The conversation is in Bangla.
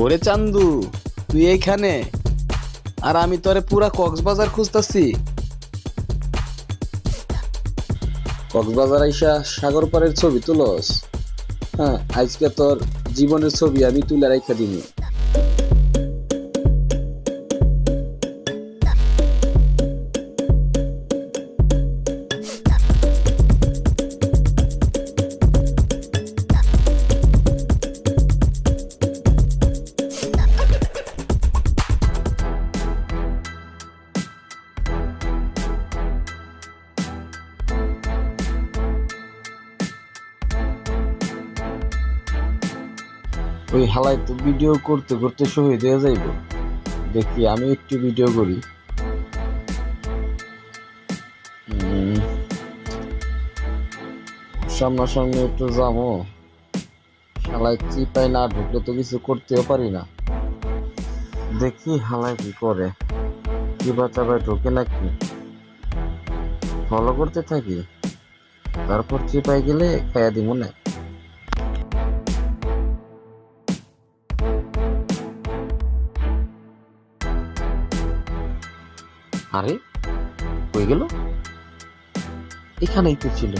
ওরে চান্দু, তুই এইখানে? আর আমি তোরে পুরা কক্সবাজার খুঁজতাছি। কক্সবাজার আইসা সাগর পাড়ের ছবি তুলস? হ্যাঁ, আজকে তোর জীবনের ছবি আমি তুলে রাইখা দিমু। ওই হালাই তো ভিডিও করতে করতে শহীদ হয়ে যাইব। দেখি আমি একটু ভিডিও করি। সামনাসামনি একটু যাবো। হালাই চিপাই না ঢুকলে তো কিছু করতেও পারি না। দেখি হালাই কি করে, কি বাঁচাবাই ঢোকে নাকি। ফলো করতে থাকি, তারপর চিপাই গেলে খাইয়া দিব না। আরে কই গেল? এখানেই তো ছিল।